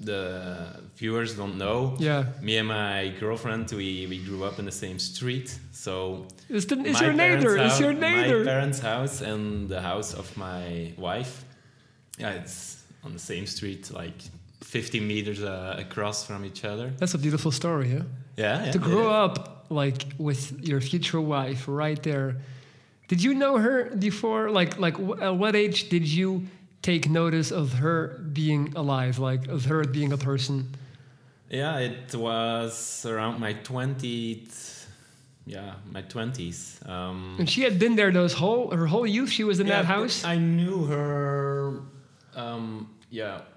the viewers don't know, Yeah. me and my girlfriend, we grew up in the same street. So It's my your neighbor. parents' It's your house- My neighbor. parents' house and the house of my wife. Yeah, it's on the same street, like 50 meters across from each other. That's a beautiful story, yeah? Yeah, To it grow is. up like with your future wife right there. Did you know her before? At what age did you take notice of her being alive, like of her being a person? Yeah, it was around my 20th. Yeah, my 20s. And she had been there her whole youth. She was in that house. I knew her.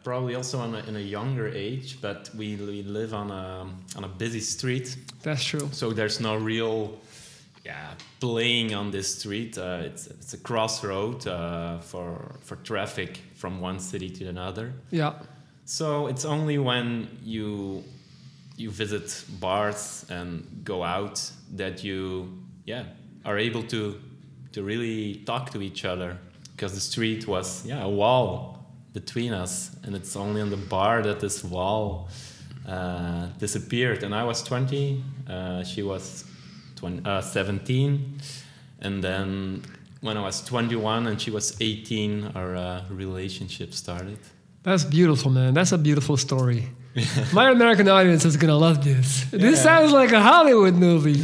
Probably also in a younger age, but we live on a busy street, That's true. so there's no real playing on this street. It's a crossroad for traffic from one city to another. Yeah. So it's only when you visit bars and go out that you are able to really talk to each other, because the street was a wall between us, and it's only on the bar that this wall disappeared. And I was 20, she was 17, and then when I was 21 and she was 18, our relationship started. That's beautiful, man. That's a beautiful story. My American audience is gonna love this. This sounds like a Hollywood movie.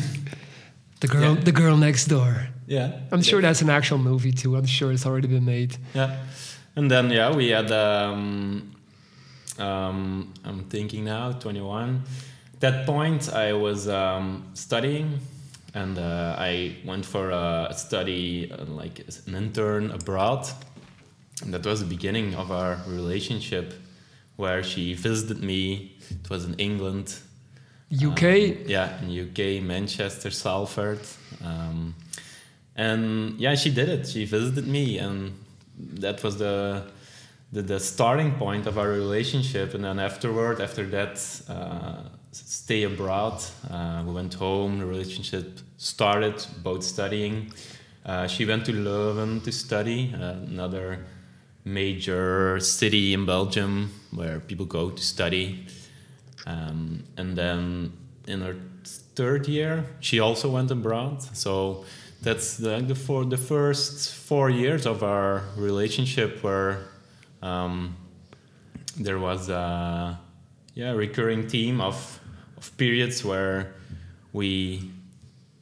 The girl next door. Yeah, I'm sure that's an actual movie too. I'm sure it's already been made. Yeah, and then we had. I'm thinking now, 21. At that point, I was studying, and I went for a study, like an intern abroad. And that was the beginning of our relationship, where she visited me. It was in England. UK? In UK, Manchester, Salford. And she did it. She visited me, and that was the starting point of our relationship. And then after that stay abroad, we went home. The relationship started, both studying. She went to Leuven to study, another major city in Belgium where people go to study. And then in her third year, she also went abroad. So that's the first 4 years of our relationship, where there was a recurring theme of periods where we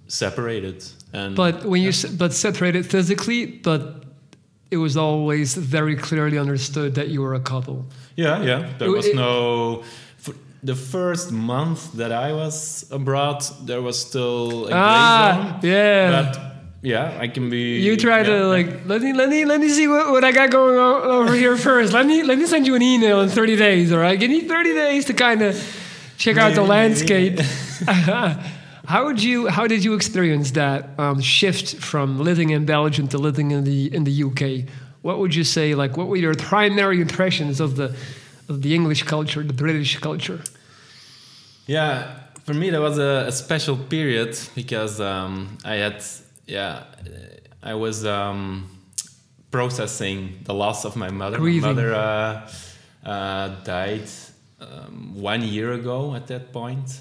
separated. And But when you separated physically, but it was always very clearly understood that you were a couple. There was no. For the first month that I was abroad, there was still a gray zone. Yeah. But I can be. You try to let me see what I got going on over here first. Let me send you an email in 30 days. All right, give me 30 days to kind of check out the landscape. How did you experience that shift from living in Belgium to living in the UK? What would you say? Like, what were your primary impressions of the English culture, the British culture? Yeah, for me that was a special period, because I was processing the loss of my mother. Grieving. My mother died 1 year ago at that point.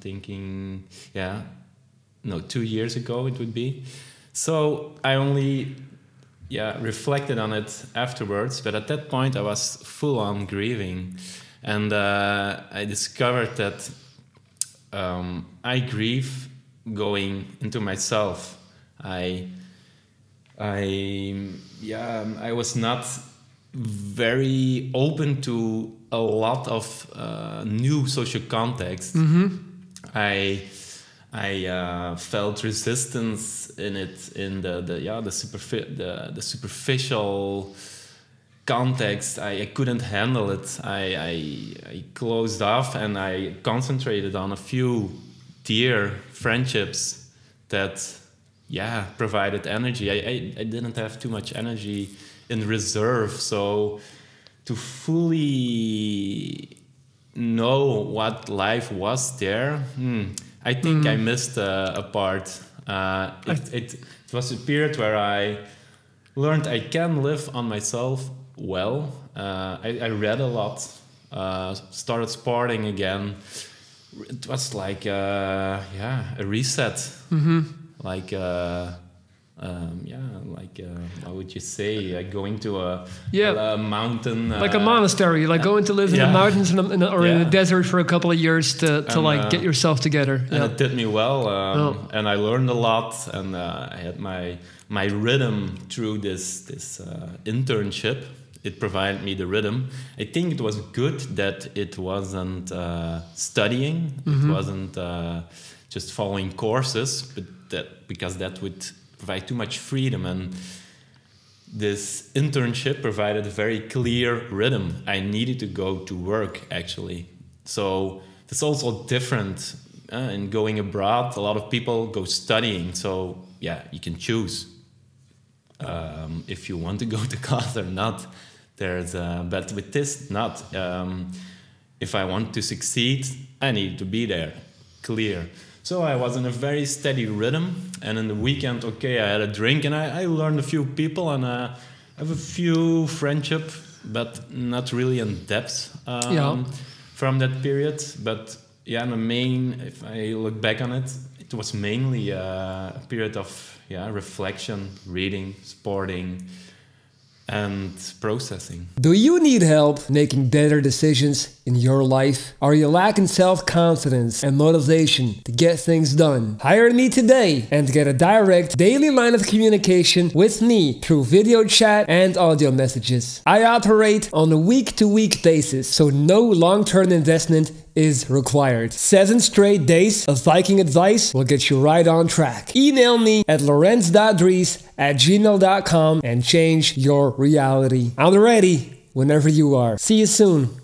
Thinking, 2 years ago it would be. So I only reflected on it afterwards, but at that point I was full on grieving. And I discovered that I grieve going into myself. I was not very open to a lot of new social contexts. Mm-hmm. I felt resistance in it, in the superficial context. I couldn't handle it. I closed off, and I concentrated on a few dear friendships that provided energy. I didn't have too much energy in reserve, so to fully know what life was there, I think I missed a part. It was a period where I learned I can live on myself well, I read a lot, started sporting again. It was like a reset. Mm-hmm. Like how would you say, going to a mountain, like a monastery, like going to live in the mountains or in the desert for a couple of years to get yourself together. And it did me well, and I learned a lot, and I had my rhythm through this internship. It provided me the rhythm. I think it was good that it wasn't studying. Mm-hmm. It wasn't just following courses, but because that would provide too much freedom. And this internship provided a very clear rhythm. I needed to go to work, actually. So it's also different in going abroad. A lot of people go studying. So yeah, you can choose if you want to go to class or not. But with this, not. If I want to succeed, I need to be there, clear. So I was in a very steady rhythm, and in the weekend, I had a drink, and I learned a few people, and I have a few friendship, but not really in depth from that period. But yeah, if I look back on it, it was mainly a period of reflection, reading, sporting, and processing. Do you need help making better decisions in your life? Are you lacking self-confidence and motivation to get things done? Hire me today and get a direct daily line of communication with me through video chat and audio messages. I operate on a week-to-week basis, so no long-term investment is required. 7 straight days of Viking advice will get you right on track. Email me at lorenz.dries@gmail.com and change your reality. I'm ready whenever you are. See you soon.